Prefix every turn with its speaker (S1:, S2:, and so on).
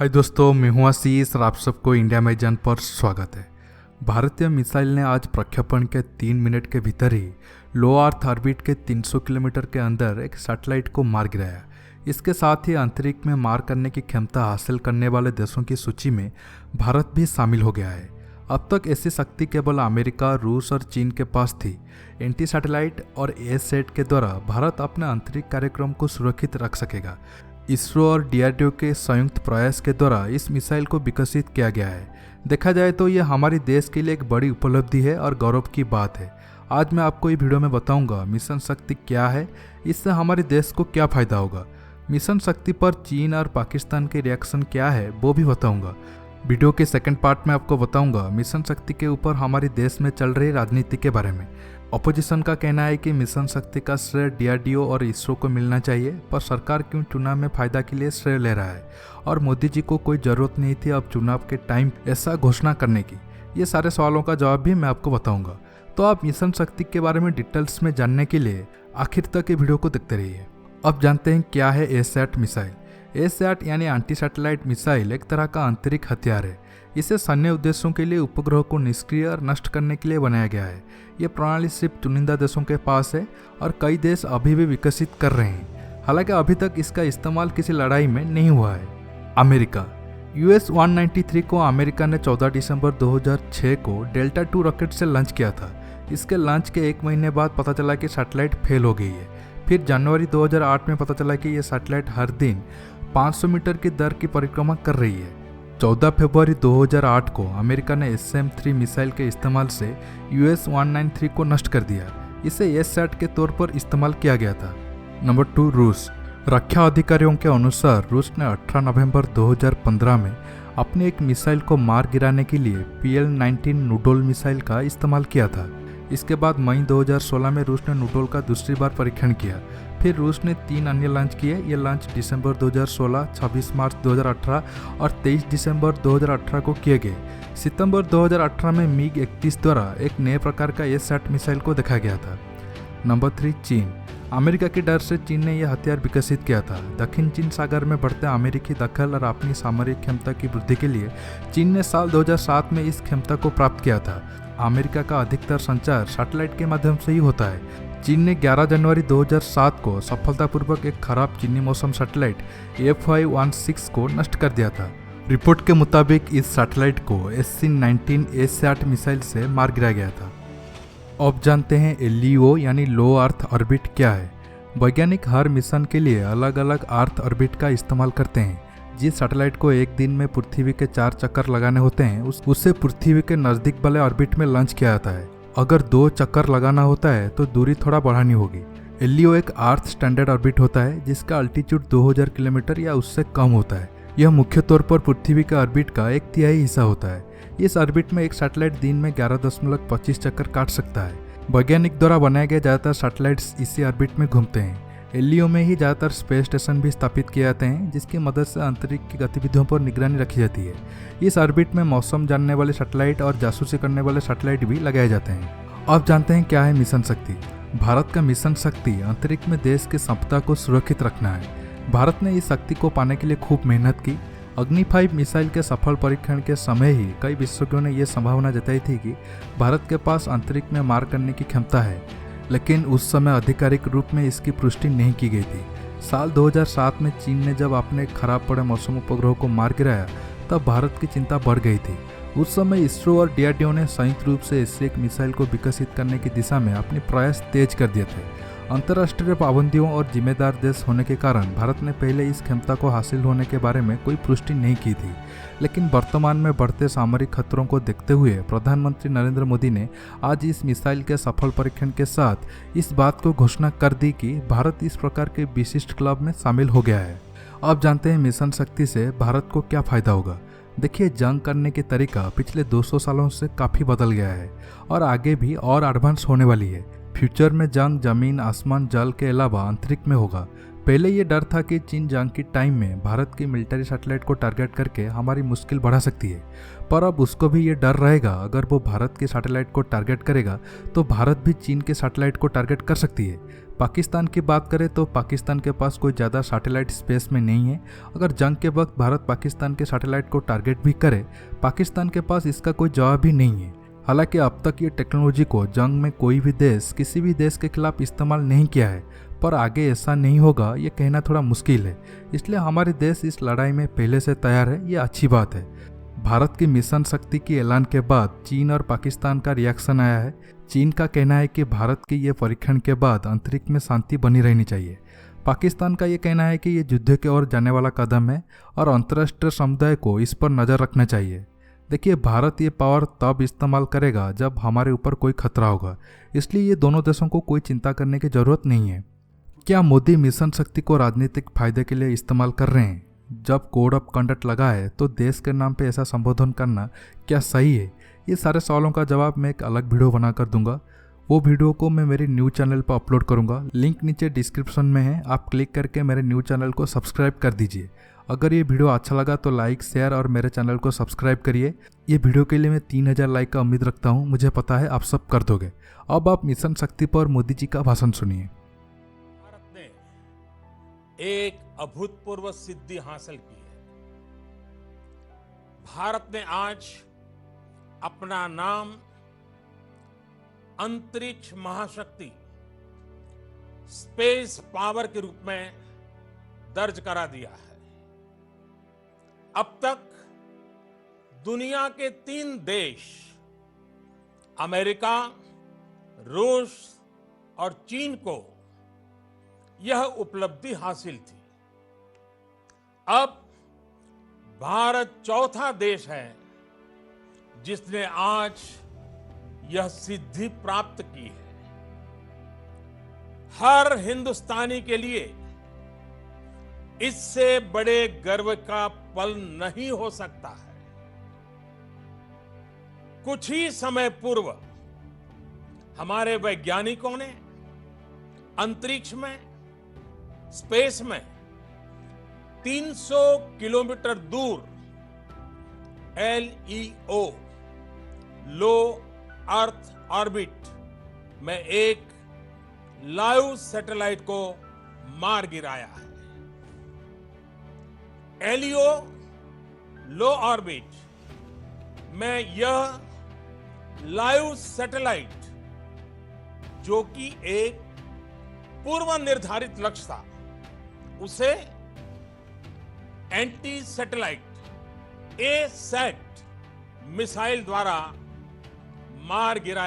S1: हाय दोस्तों, मैं हूं आशीष और आप सबको इंडिया में जन पर स्वागत है। भारतीय मिसाइल ने आज प्रक्षेपण के 3 मिनट के भीतर ही लो अर्थ ऑर्बिट के 300 किलोमीटर के अंदर एक सैटेलाइट को मार गिराया। इसके साथ ही अंतरिक्ष में मार करने की क्षमता हासिल करने वाले देशों की सूची में भारत भी शामिल हो गया है। अब तक ऐसी शक्ति केवल अमेरिका, रूस और चीन के पास थी। एंटी सैटेलाइट और एसेट के द्वारा भारत अपने अंतरिक्ष कार्यक्रम को सुरक्षित रख सकेगा। इसरो और डीआरडीओ के संयुक्त प्रयास के द्वारा इस मिसाइल को विकसित किया गया है। देखा जाए तो यह हमारे देश के लिए एक बड़ी उपलब्धि है और गौरव की बात है। आज मैं आपको ये वीडियो में बताऊंगा मिशन शक्ति क्या है, इससे हमारे देश को क्या फायदा होगा। मिशन शक्ति पर चीन और पाकिस्तान के रिएक्शन क्या है वो भी बताऊंगा। वीडियो के सेकंड पार्ट में आपको बताऊंगा मिशन शक्ति के ऊपर हमारे देश में चल रही राजनीति के बारे में। अपोजिशन का कहना है कि मिशन शक्ति का श्रेय डीआरडीओ और इसरो को मिलना चाहिए, पर सरकार क्यों चुनाव में फायदा के लिए श्रेय ले रहा है और मोदी जी को कोई जरूरत नहीं थी अब चुनाव के टाइम ऐसा घोषणा करने की। ये सारे सवालों का जवाब भी मैं आपको बताऊंगा। तो आप मिशन शक्ति के बारे में डिटेल्स में जानने के लिए आखिर तक ये वीडियो को देखते रहिए। अब जानते हैं क्या है एसैट मिसाइल। एसैट यानी एंटी सैटेलाइट मिसाइल एक तरह का आंतरिक हथियार है। इसे सैन्य उद्देश्यों के लिए उपग्रह को निष्क्रिय और नष्ट करने के लिए बनाया गया है। ये प्रणाली सिर्फ चुनिंदा देशों के पास है और कई देश अभी भी विकसित कर रहे हैं। हालांकि अभी तक इसका इस्तेमाल किसी लड़ाई में नहीं हुआ है। अमेरिका US-193 को अमेरिका ने 14 दिसंबर 2006 को डेल्टा 2 रॉकेट से लॉन्च किया था। इसके लॉन्च के 1 महीने बाद पता चला कि सैटेलाइट फेल हो गई है। फिर जनवरी 2008 में पता चला कि यह सैटेलाइट हर दिन 500 मीटर की दर की परिक्रमा कर रही है। 14 फरवरी 2008 को अमेरिका ने SM-3 मिसाइल के इस्तेमाल से US-193 को नष्ट कर दिया। इसे एसैट के तौर पर इस्तेमाल किया गया था। नंबर 2, रूस। रक्षा अधिकारियों के अनुसार रूस ने 18 नवंबर 2015 में अपनी एक मिसाइल को मार गिराने के लिए PL-19 नूडोल मिसाइल का इस्तेमाल किया था। इसके बाद मई 2016 में रूस ने नूडोल का दूसरी बार परीक्षण किया। फिर रूस ने 3 अन्य लॉन्च किए। ये लॉन्च दिसंबर 2016, 26 मार्च 2018 और 23 दिसंबर 2018 को किए गए। सितंबर 2018 में MiG-31 द्वारा एक नए प्रकार का एसैट मिसाइल को देखा गया था। नंबर 3, चीन। अमेरिका के डर से चीन ने यह हथियार विकसित किया था। दक्षिण चीन सागर में बढ़ते अमेरिकी दखल और अपनी सामरिक क्षमता की वृद्धि के लिए चीन ने साल 2007 में इस क्षमता को प्राप्त किया था। अमेरिका का अधिकतर संचार सैटेलाइट के माध्यम से ही होता है। चीन ने 11 जनवरी 2007 को सफलतापूर्वक एक खराब चीनी मौसम सैटेलाइट FY-16 को नष्ट कर दिया था। रिपोर्ट के मुताबिक इस सैटेलाइट को SC-19 एसैट मिसाइल से मार गिराया गया था। अब जानते हैं LEO यानी लो अर्थ ऑर्बिट क्या है। वैज्ञानिक हर मिशन के लिए अलग अलग अर्थ ऑर्बिट का इस्तेमाल करते हैं। जिस सैटेलाइट को एक दिन में पृथ्वी के 4 चक्कर लगाने होते हैं उसे पृथ्वी के नजदीक वाले ऑर्बिट में लॉन्च किया जाता है। अगर 2 चक्कर लगाना होता है तो दूरी थोड़ा बढ़ानी होगी। LEO एक अर्थ स्टैंडर्ड ऑर्बिट होता है जिसका अल्टीट्यूड 2000 किलोमीटर या उससे कम होता है। यह मुख्य तौर पर पृथ्वी के ऑर्बिट का 1/3 हिस्सा होता है। इस ऑर्बिट में एक सैटेलाइट दिन में 11.25 चक्कर काट सकता है। वैज्ञानिक द्वारा बनाए गए ज्यादातर सैटेलाइट्स इसी ऑर्बिट में घूमते हैं। LEO में ही ज्यादातर स्पेस स्टेशन भी स्थापित किए जाते हैं जिसकी मदद से अंतरिक्ष की गतिविधियों पर निगरानी रखी जाती है। इस ऑर्बिट में मौसम जानने वाले सैटेलाइट और जासूसी करने वाले सैटेलाइट भी लगाए जाते हैं। अब जानते हैं क्या है मिशन शक्ति। भारत का मिशन शक्ति अंतरिक्ष में देश की संपदा को सुरक्षित रखना है। भारत ने इस शक्ति को पाने के लिए खूब मेहनत की। अग्नि 5 मिसाइल के सफल परीक्षण के समय ही कई विशेषज्ञों ने यह संभावना जताई थी कि भारत के पास अंतरिक्ष में मार करने की क्षमता है, लेकिन उस समय आधिकारिक रूप में इसकी पुष्टि नहीं की गई थी। साल 2007 में चीन ने जब अपने खराब पड़े मौसम उपग्रह को मार गिराया तब भारत की चिंता बढ़ गई थी। उस समय इसरो और डीआरडीओ ने संयुक्त रूप से ऐसे एक मिसाइल को विकसित करने की दिशा में अपने प्रयास तेज कर दिए थे। अंतर्राष्ट्रीय पाबंदियों और जिम्मेदार देश होने के कारण भारत ने पहले इस क्षमता को हासिल होने के बारे में कोई पुष्टि नहीं की थी। लेकिन वर्तमान में बढ़ते सामरिक खतरों को देखते हुए प्रधानमंत्री नरेंद्र मोदी ने आज इस मिसाइल के सफल परीक्षण के साथ इस बात को घोषणा कर दी कि भारत इस प्रकार के विशिष्ट क्लब में शामिल हो गया है। अब जानते हैं मिशन शक्ति से भारत को क्या फायदा होगा। देखिए, जंग करने के तरीका पिछले 200 सालों से काफ़ी बदल गया है और आगे भी और एडवांस होने वाली है। फ्यूचर में जंग जमीन, आसमान, जल के अलावा अंतरिक्ष में होगा। पहले ये डर था कि चीन जंग की टाइम में भारत की मिलिट्री सैटेलाइट को टारगेट करके हमारी मुश्किल बढ़ा सकती है, पर अब उसको भी ये डर रहेगा अगर वो भारत की सैटेलाइट को टारगेट करेगा तो भारत भी चीन के सैटेलाइट को टारगेट कर सकती है। पाकिस्तान की बात करें तो पाकिस्तान के पास कोई ज़्यादा सैटेलाइट स्पेस में नहीं है। अगर जंग के वक्त भारत पाकिस्तान के सैटेलाइट को टारगेट भी करे, पाकिस्तान के पास इसका कोई जवाब ही नहीं है। हालांकि अब तक ये टेक्नोलॉजी को जंग में कोई भी देश किसी भी देश के खिलाफ इस्तेमाल नहीं किया है, पर आगे ऐसा नहीं होगा ये कहना थोड़ा मुश्किल है। इसलिए हमारे देश इस लड़ाई में पहले से तैयार है, ये अच्छी बात है। भारत की मिशन शक्ति के ऐलान के बाद चीन और पाकिस्तान का रिएक्शन आया है। चीन का कहना है कि भारत के ये परीक्षण के बाद अंतरिक्ष में शांति बनी रहनी चाहिए। पाकिस्तान का ये कहना है कि ये युद्ध की ओर जाने वाला कदम है और अंतर्राष्ट्रीय समुदाय को इस पर नज़र रखना चाहिए। देखिए, भारत ये पावर तब इस्तेमाल करेगा जब हमारे ऊपर कोई खतरा होगा, इसलिए ये दोनों देशों को कोई चिंता करने की ज़रूरत नहीं है। क्या मोदी मिशन शक्ति को राजनीतिक फायदे के लिए इस्तेमाल कर रहे हैं? जब कोड ऑफ कंडक्ट लगा है तो देश के नाम पे ऐसा संबोधन करना क्या सही है? ये सारे सवालों का जवाब मैं एक अलग वीडियो बनाकर दूंगा। वो वीडियो को मैं मेरे न्यूज़ चैनल पर अपलोड करूंगा, लिंक नीचे डिस्क्रिप्शन में है। आप क्लिक करके मेरे न्यूज़ चैनल को सब्सक्राइब कर दीजिए। अगर ये वीडियो अच्छा लगा तो लाइक, शेयर और मेरे चैनल को सब्सक्राइब करिए। ये वीडियो के लिए मैं 3000 लाइक का उम्मीद रखता हूँ, मुझे पता है आप सब कर दोगे। अब आप मिशन शक्ति पर मोदी जी का भाषण सुनिए।
S2: भारत ने एक अभूतपूर्व सिद्धि हासिल की है। भारत ने आज अपना नाम अंतरिक्ष महाशक्ति, स्पेस पावर के रूप में दर्ज करा दिया है। अब तक दुनिया के 3 देश, अमेरिका, रूस और चीन को यह उपलब्धि हासिल थी। अब भारत चौथा देश है जिसने आज यह सिद्धि प्राप्त की है। हर हिंदुस्तानी के लिए इससे बड़े गर्व का पल नहीं हो सकता है। कुछ ही समय पूर्व हमारे वैज्ञानिकों ने अंतरिक्ष में, स्पेस में 300 किलोमीटर दूर LEO, लो अर्थ ऑर्बिट में एक लाइव सैटेलाइट को मार गिराया है। LEO, लो ऑर्बिट में यह लाइव सैटेलाइट, जो कि एक पूर्व निर्धारित लक्ष्य था, उसे एंटी सैटेलाइट ASAT मिसाइल द्वारा मार गिराया